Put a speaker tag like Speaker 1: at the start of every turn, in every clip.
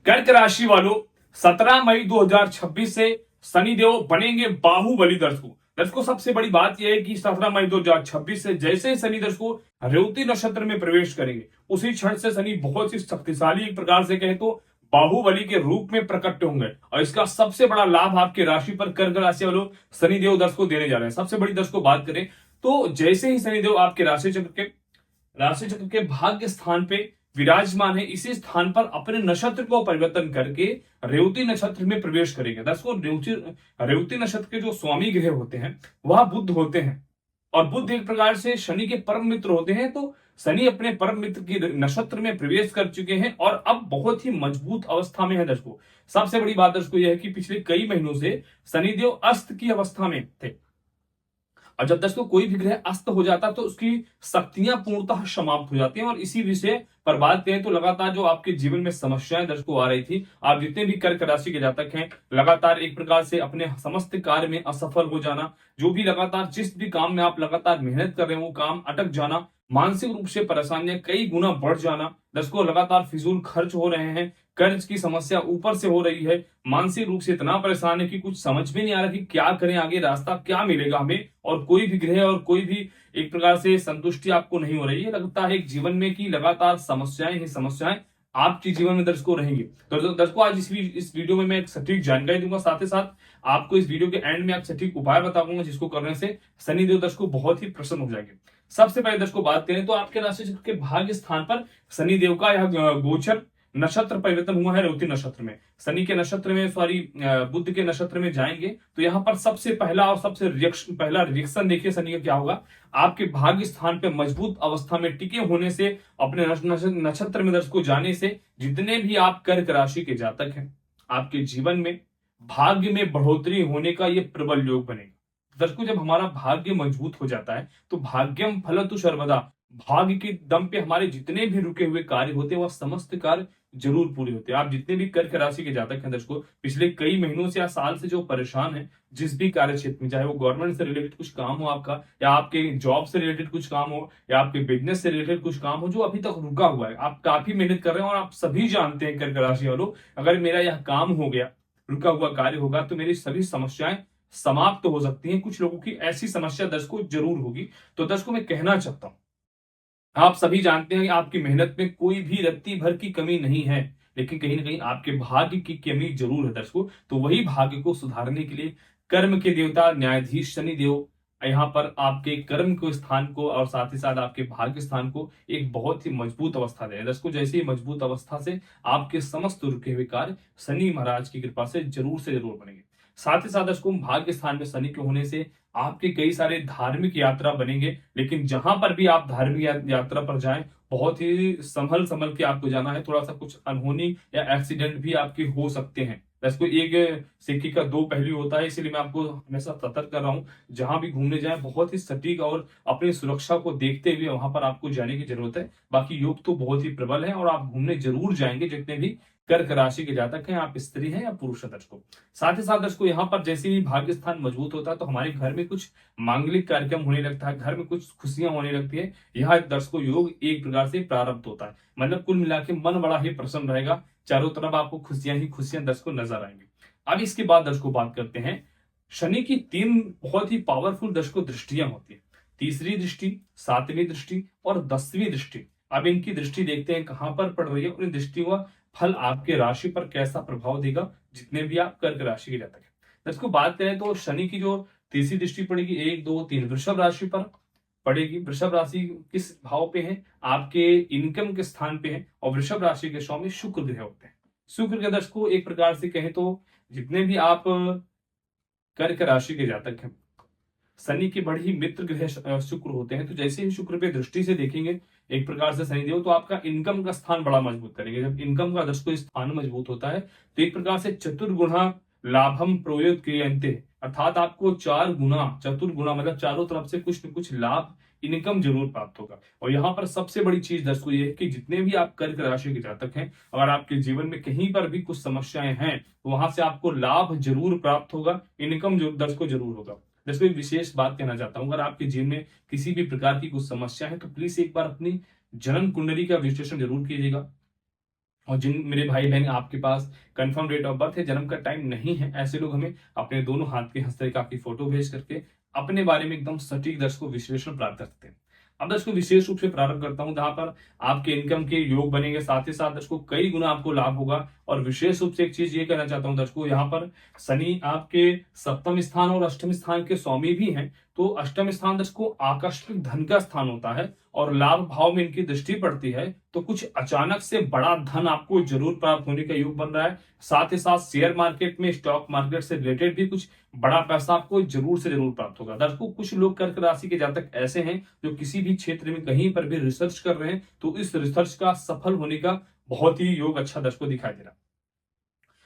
Speaker 1: कर्क राशि वालों 17 मई 2026 से शनिदेव बनेंगे बाहुबली। दर्शकों सबसे बड़ी बात यह है कि 17 मई 2026 से जैसे ही शनि दर्शकों रेवती नक्षत्र में प्रवेश करेंगे उसी क्षण से शनि बहुत ही शक्तिशाली एक प्रकार से कहे तो बाहुबली के रूप में प्रकट होंगे और इसका सबसे बड़ा लाभ आपके राशि पर कर्क राशि वालों शनिदेव दर्शकों देने जा रहे हैं। सबसे बड़ी दर्शकों बात करें तो जैसे ही शनिदेव आपके राशि चक्र के भाग्य स्थान पे विराजमान है, इसी स्थान पर अपने नक्षत्र को परिवर्तन करके रेवती नक्षत्र में प्रवेश करेंगे। दर्शकों रेवती नक्षत्र के जो स्वामी ग्रह होते हैं वह बुध होते हैं और बुध एक प्रकार से शनि के परम मित्र होते हैं। तो शनि अपने परम मित्र की नक्षत्र में प्रवेश कर चुके हैं और अब बहुत ही मजबूत अवस्था में है। दर्शकों सबसे बड़ी बात दर्शकों यह है कि पिछले कई महीनों से शनिदेव अस्त की अवस्था में थे और जब दर्शकों कोई भी ग्रह अस्त हो जाता तो उसकी शक्तियां पूर्णतः समाप्त हो जाती हैं। और इसी विषय पर बात करें तो लगातार जो आपके जीवन में समस्याएं दर्शकों आ रही थी, आप जितने भी कर्क राशि के जातक हैं लगातार एक प्रकार से अपने समस्त कार्य में असफल हो जाना, जो भी लगातार जिस भी काम में आप लगातार मेहनत कर रहे हैं वो काम अटक जाना, मानसिक रूप से परेशानियां कई गुना बढ़ जाना, दर्शकों लगातार फिजूल खर्च हो रहे हैं, कर्ज की समस्या ऊपर से हो रही है, मानसिक रूप से इतना परेशान है कि कुछ समझ में नहीं आ रहा कि क्या करें, आगे रास्ता क्या मिलेगा हमें, और कोई भी ग्रह और कोई भी एक प्रकार से संतुष्टि आपको नहीं हो रही है। लगता है एक जीवन में कि लगातार समस्याएं ही समस्याएं आपके जीवन में दर्शकों रहेंगी। तो दर्शकों आज इस वीडियो में मैं एक सटीक जानकारी दूंगा, साथ ही साथ आपको इस वीडियो के एंड में आप सटीक उपाय बताऊंगा जिसको करने से शनिदेव दर्शकों बहुत ही प्रसन्न हो जाएंगे। सबसे पहले दर्शकों बात करें तो आपके राशि चक्र के भाग्य स्थान पर शनिदेव का यह गोचर नक्षत्र परिवर्तन हुआ है रेवती नक्षत्र में। शनि के नक्षत्र में बुध के नक्षत्र में जाएंगे तो यहाँ पर सबसे पहला और सबसे पहला रिएक्शन देखिए शनि का क्या होगा। आपके भाग्य स्थान पे मजबूत अवस्था में टिके होने से, अपने नक्षत्र में दर्शकों जाने से जितने भी आप कर्क राशि के जातक हैं आपके जीवन में भाग्य में बढ़ोतरी होने का ये प्रबल योग बनेगा। दर्शकों जब हमारा भाग्य मजबूत हो जाता है तो भाग्यम फलतु सर्वदा, भाग्य के दम पे हमारे जितने भी रुके हुए कार्य होते हैं वह समस्त कार्य जरूर पूरे होते हैं। आप जितने भी कर्क राशि के जातक हैं दर्शकों पिछले कई महीनों से या साल से जो परेशान है जिस भी कार्य क्षेत्र में, चाहे वो गवर्नमेंट से रिलेटेड कुछ काम हो आपका, या आपके जॉब से रिलेटेड कुछ काम हो, या आपके बिजनेस से रिलेटेड कुछ काम हो जो अभी तक रुका हुआ है, आप काफी मेहनत कर रहे हैं और आप सभी जानते हैं कर्क राशि वालों अगर मेरा यह काम हो गया, रुका हुआ कार्य होगा तो मेरी सभी समस्याएं समाप्त हो सकती हैं। कुछ लोगों की ऐसी समस्या दर्शकों जरूर होगी। तो दर्शकों मैं कहना चाहता हूं आप सभी जानते हैं कि आपकी मेहनत में कोई भी रत्ती भर की कमी नहीं है, लेकिन कहीं ना कहीं आपके भाग्य की कमी जरूर है दर्शकों। तो वही भाग्य को सुधारने के लिए कर्म के देवता न्यायाधीश शनि देव यहाँ पर आपके कर्म को स्थान को और साथ ही साथ आपके भाग्य स्थान को एक बहुत ही मजबूत अवस्था दे दर्शकों। जैसे ही मजबूत अवस्था से आपके समस्त रुके हुए कार्य शनि महाराज की कृपा से जरूर बनेंगे। साथ ही साथ दर्शकों भाग्य स्थान में शनि के होने से आपके कई सारे धार्मिक यात्रा बनेंगे, लेकिन जहां पर भी आप धार्मिक यात्रा पर जाएं बहुत ही संभल संभल के आपको जाना है। थोड़ा सा कुछ अनहोनी या एक्सीडेंट भी आपके हो सकते हैं। दर्शकों एक सिक्के का दो पहलू होता है, इसलिए मैं आपको हमेशा सतर्क कर रहा हूं। जहां भी घूमने जाएं बहुत ही सटीक और अपनी सुरक्षा को देखते हुए वहां पर आपको जाने की जरूरत है। बाकी योग तो बहुत ही प्रबल है और आप घूमने जरूर जाएंगे जितने भी कर्क राशि के जातक हैं, आप स्त्री हैं या पुरुष हैं दर्शकों। साथ ही साथ दर्शकों यहाँ पर जैसे ही भाग्य स्थान मजबूत होता है तो हमारे घर में कुछ मांगलिक कार्यक्रम होने लगता है, घर में कुछ खुशियां होने लगती है। यह दर्शकों योग एक प्रकार से प्रारब्ध होता है, मतलब कुल मिला के मन बड़ा ही प्रसन्न रहेगा, चारों तरफ आपको खुशियां ही खुशियां दर्शकों नजर आएंगी। अब इसके बाद दर्शकों बात करते हैं शनि की तीन बहुत ही पावरफुल दर्शकों दृष्टियां होती है, तीसरी दृष्टि, सातवीं दृष्टि और 10वीं दृष्टि। अब इनकी दृष्टि देखते हैं कहां पर पड़ रही है और इन दृष्टियों का फल आपके राशि पर कैसा प्रभाव देगा जितने भी आप कर्क राशि के जातक हैं। दर्शकों बात करें तो शनि की जो तीसरी दृष्टि पड़ेगी 1 2 3 वृषभ राशि पर पड़ेगी। वृषभ राशि किस भाव पे है? आपके इनकम के स्थान पे है और वृषभ राशि के स्वामी शुक्र ग्रह होते हैं। शुक्र के दर्शकों एक प्रकार से कहें तो जितने भी आप कर्क राशि के जातक हैं शनि के बड़े ही मित्र ग्रह शुक्र होते हैं। तो जैसे ही शुक्र पे दृष्टि से देखेंगे एक प्रकार से शनिदेव तो आपका इनकम का स्थान बड़ा मजबूत करेंगे। जब इनकम का दर्शकों स्थान मजबूत होता है तो एक प्रकार से चतुर्गुणा लाभम प्रयोग क्रियन्ते, अर्थात आपको चतुर्गुणा मतलब चारों तरफ से कुछ न कुछ लाभ इनकम जरूर प्राप्त होगा। और यहाँ पर सबसे बड़ी चीज दर्शकों ये है कि जितने भी आप कर्क राशि के जातक हैं अगर आपके जीवन में कहीं पर भी कुछ समस्याएं हैं तो वहां से आपको लाभ जरूर प्राप्त होगा, इनकम दर्शकों जरूर होगा। दर्शकों एक विशेष बात कहना चाहता हूं, अगर आपके जीवन में किसी भी प्रकार की कुछ समस्या है तो प्लीज एक बार अपनी जन्म कुंडली का विश्लेषण जरूर कीजिएगा। और जिन मेरे भाई बहन आपके पास कंफर्म डेट ऑफ बर्थ है, जन्म का टाइम नहीं है, ऐसे लोग हमें अपने दोनों हाथ के हस्तरेखा की फोटो भेज करके अपने बारे में एकदम सटीक दर्शकों विश्लेषण प्राप्त कर सकते हैं। अब दर्शकों विशेष रूप से प्रारंभ करता हूं, जहां पर आपके इनकम के योग बनेंगे, साथ ही साथ दर्शकों कई गुना आपको लाभ होगा। और विशेष रूप से एक चीज ये कहना चाहता हूं दर्शकों, यहाँ पर शनि आपके सप्तम स्थान और अष्टम स्थान के स्वामी भी हैं। तो अष्टम स्थान दर्शकों आकस्मिक धन का स्थान होता है, और लाभ भाव में इनकी दृष्टि पड़ती है, तो कुछ अचानक से बड़ा धन आपको जरूर प्राप्त होने का योग बन रहा है। साथ ही साथ शेयर मार्केट में, स्टॉक मार्केट से रिलेटेड भी कुछ बड़ा पैसा आपको जरूर से जरूर प्राप्त होगा। दर्शकों कुछ लोग कर्क राशि के जातक ऐसे हैं जो किसी भी क्षेत्र में कहीं पर भी रिसर्च कर रहे हैं, तो इस रिसर्च का सफल होने का बहुत ही योग अच्छा दर्शकों दिखाई दे रहा है।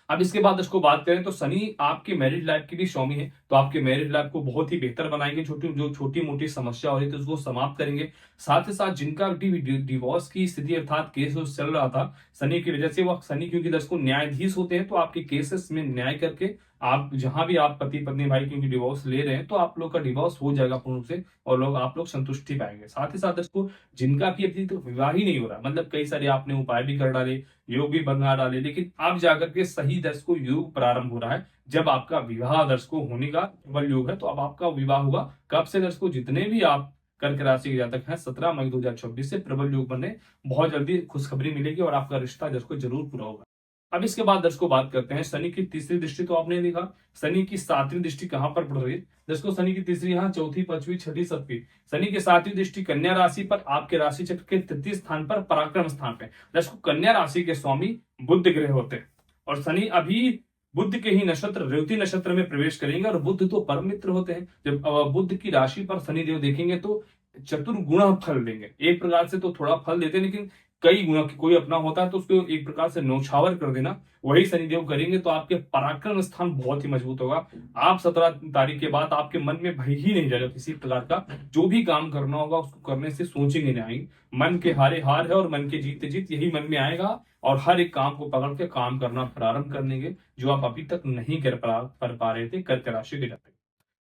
Speaker 1: अब इसके बाद इसको बात करें तो शनि आपके मैरिज लाइफ की भी स्वामी है, तो आपके मैरिज लाइफ को बहुत ही बेहतर बनाएंगे। छोटी मोटी समस्या हो रही थी उसको समाप्त करेंगे। साथ ही साथ जिनका डिवोर्स की स्थिति अर्थात केस चल रहा था शनि की वजह से, वह शनि क्योंकि दर्शकों न्यायाधीश होते हैं, तो आपके केसेस में न्याय करके आप जहां भी आप पति पत्नी भाई क्योंकि डिवोर्स ले रहे हैं, तो आप लोग का डिवोर्स हो जाएगा पूर्ण रूप से, और आप लोग संतुष्टि पाएंगे। साथ ही साथ दर्शकों जिनका भी अभी तक विवाह ही नहीं हो रहा, मतलब कई सारे आपने उपाय भी कर डाले, योग भी बना डाले, लेकिन अब जाकर के सही दर्शकों योग प्रारंभ हो रहा है, जब आपका विवाह दर्शकों होने का प्रबल योग है। तो अब आपका विवाह होगा कब से दर्शकों, जितने भी आप कर्क राशि के जातक हैं 17 मई 2026 से प्रबल योग बनने बहुत जल्दी खुशखबरी मिलेगी, और आपका रिश्ता दर्शकों जरूर पूरा होगा। अब इसके बाद दर्शकों बात करते हैं शनि की तीसरी दृष्टि, तो आपने देखा शनि की सातवीं दृष्टि कहां पर पड़ रही है दर्शकों, शनि की तीसरी यहाँ, चौथी, पांचवी, छठी, सातवीं। शनि की सातवीं दृष्टि कन्या राशि पर, आपके राशि चक्र के तृतीय स्थान पर, पराक्रम स्थान पे। दर्शकों कन्या राशि के स्वामी बुध ग्रह होते हैं, और शनि अभी बुध के ही नक्षत्र रेवती नक्षत्र में प्रवेश करेंगे, और बुध तो परम मित्र होते हैं। जब बुध की राशि पर शनि देव देखेंगे तो चतुर्गुणा फल देंगे। एक प्रकार से तो थोड़ा फल देते हैं, लेकिन कई गुना की कोई अपना होता है तो उसको एक प्रकार से नौछावर कर देना, वही शनिदेव करेंगे। तो आपके पराक्रम स्थान बहुत ही मजबूत होगा। आप 17 तारीख के बाद आपके मन में भय ही नहीं रहेगा किसी प्रकार का, जो भी काम करना होगा उसको करने से सोचेंगे नहीं। मन के हारे हार है और मन के जीते जीत, यही मन में आएगा, और हर एक काम को पकड़ के काम करना प्रारंभ कर देंगे, जो आप अभी तक नहीं कर पा रहे थे कर्क राशि के जातक।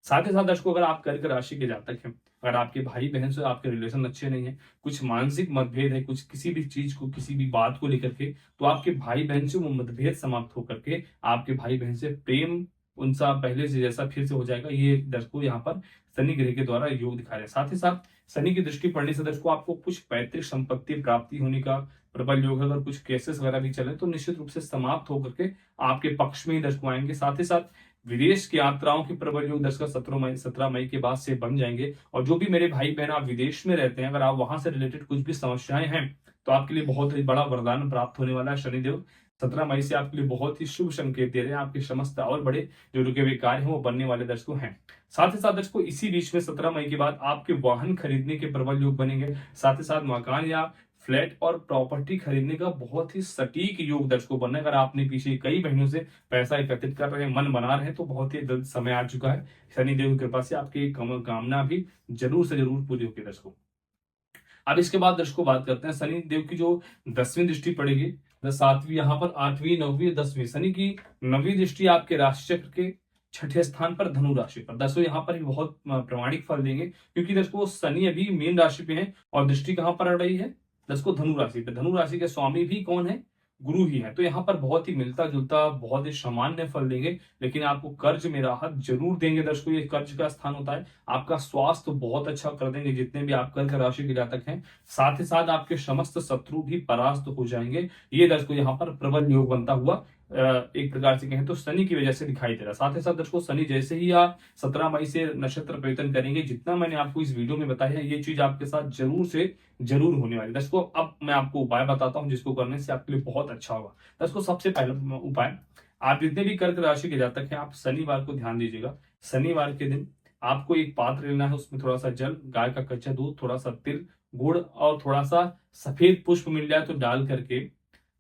Speaker 1: साथ ही साथ दर्शकों अगर आप कर्क राशि के जातक हैं, अगर आपके भाई बहन से आपके रिलेशन अच्छे नहीं है, कुछ मानसिक मतभेद है, कुछ किसी भी चीज को किसी भी बात को लेकर के, तो आपके भाई बहन से वो मतभेद समाप्त होकर के आपके भाई बहन से प्रेम उनसा पहले से जैसा फिर से हो जाएगा। ये दर्शकों यहाँ पर शनि ग्रह के द्वारा योग दिखा रहे हैं। साथ ही साथ शनि की दृष्टि पड़ने से दर्शकों आपको कुछ पैतृक संपत्ति प्राप्ति होने का प्रबल योग है। अगर कुछ केसेस वगैरह भी चले तो निश्चित रूप से समाप्त होकर के आपके पक्ष में ही दर्शकों आएंगे। साथ ही साथ विदेश की यात्राओं की प्रबल योग दर्शकों 17 मई के बाद से बन जाएंगे। और जो भी मेरे भाई बहन आप विदेश में रहते हैं, अगर आप वहां से रिलेटेड कुछ भी समस्याएं हैं, तो आपके लिए बहुत ही बड़ा वरदान प्राप्त होने वाला है। शनिदेव 17 मई से आपके लिए बहुत ही शुभ संकेत दे रहे हैं। आपके समस्त और बड़े जो रुके हुए कार्य हैं वो बनने वाले दर्शकों हैं। साथ ही साथ दर्शकों इसी बीच में 17 मई के बाद आपके वाहन खरीदने के प्रबल योग बनेंगे। साथ ही साथ मकान या फ्लैट और प्रॉपर्टी खरीदने का बहुत ही सटीक योग दर्शकों बनना है। अगर आपने पीछे कई महीनों से पैसा एकत्रित कर रहे हैं, मन बना रहे हैं, तो बहुत ही जल्द समय आ चुका है। शनिदेव की कृपा से आपकी कामना भी जरूर से जरूर पूरी होगी दर्शकों। अब इसके बाद दर्शकों बात करते हैं शनि देव की जो 10वीं दृष्टि पड़ेगी, 7वीं, यहाँ पर 8वीं, 9वीं, 10वीं। शनि की 9वीं दृष्टि आपके राशि चक्र के छठे स्थान पर धनु राशि पर। दर्शकों यहाँ पर भी बहुत प्रमाणिक फल देंगे, क्योंकि दर्शकों शनि अभी मीन राशि पे है और दृष्टि कहां पर आ रही है दर्शकों, धनु राशि पे। धनु राशि के स्वामी भी कौन है, गुरु ही है। तो यहाँ पर बहुत ही मिलता जुलता बहुत ही सामान्य फल देंगे, लेकिन आपको कर्ज में राहत जरूर देंगे दर्शकों। ये कर्ज का स्थान होता है। आपका स्वास्थ्य बहुत अच्छा कर देंगे जितने भी आप कर्क राशि के जातक हैं। साथ ही साथ आपके समस्त शत्रु भी परास्त हो जाएंगे। ये दर्शकों यहाँ पर प्रबल योग बनता हुआ एक प्रकार से कहें तो शनि की वजह से दिखाई दे रहा है। साथ ही साथ दर्शकों शनि जैसे ही आप 17 मई से नक्षत्र परिवर्तन करेंगे, जितना मैंने आपको इस वीडियो में बताया है, ये चीज आपके साथ जरूर से जरूर होने वाली है दर्शकों। अब मैं आपको उपाय बताता हूं जिसको करने से आपके लिए बहुत अच्छा होगा। दर्शकों सबसे पहला उपाय, आप जितने भी कर्क राशि के जातक हैं, आप शनिवार को ध्यान दीजिएगा। शनिवार के दिन आपको एक पात्र लेना है, उसमें थोड़ा सा जल, गाय का कच्चा दूध, थोड़ा सा तिल, गुड़ और थोड़ा सा सफेद पुष्प मिल जाए तो डाल करके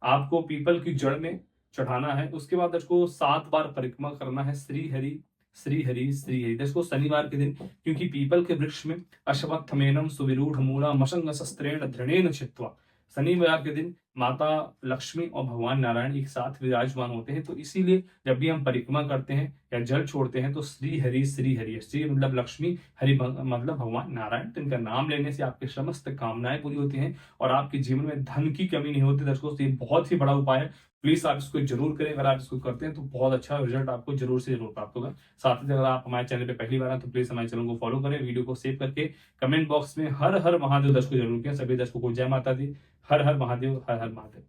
Speaker 1: आपको पीपल की जड़ में चढ़ाना है। उसके बाद दर्शकों 7 बार परिक्रमा करना है, श्री हरि श्री हरि श्री हरि। दर्शकों शनिवार के दिन, क्योंकि पीपल के वृक्ष में अश्वत्थमेनम सुविरूढ़ मूला मशंग शस्त्रेण दृढ़ेन छित्त्वा, शनिवार के दिन माता लक्ष्मी और भगवान नारायण एक साथ विराजमान होते हैं, तो इसीलिए जब भी हम परिक्रमा करते हैं या जल छोड़ते हैं तो श्री हरि श्री हरि, श्री मतलब लक्ष्मी, हरि मतलब भगवान नारायण, तो इनका नाम लेने से आपकी समस्त कामनाएं पूरी होती हैं और आपके जीवन में धन की कमी नहीं होती। दर्शकों, ये बहुत ही बड़ा उपाय है, प्लीज आप इसको जरूर करें। अगर आप इसको करते हैं तो बहुत अच्छा रिजल्ट आपको जरूर से जरूर प्राप्त होगा। साथ ही अगर आप हमारे चैनल पे पहली बार हैं तो प्लीज हमारे चैनल को फॉलो करें, वीडियो को सेव करके कमेंट बॉक्स में हर हर महादेव दर्शकों जरूर करें। सभी दर्शकों को जय माता दी, हर हर महादेव, हर हर महादेव।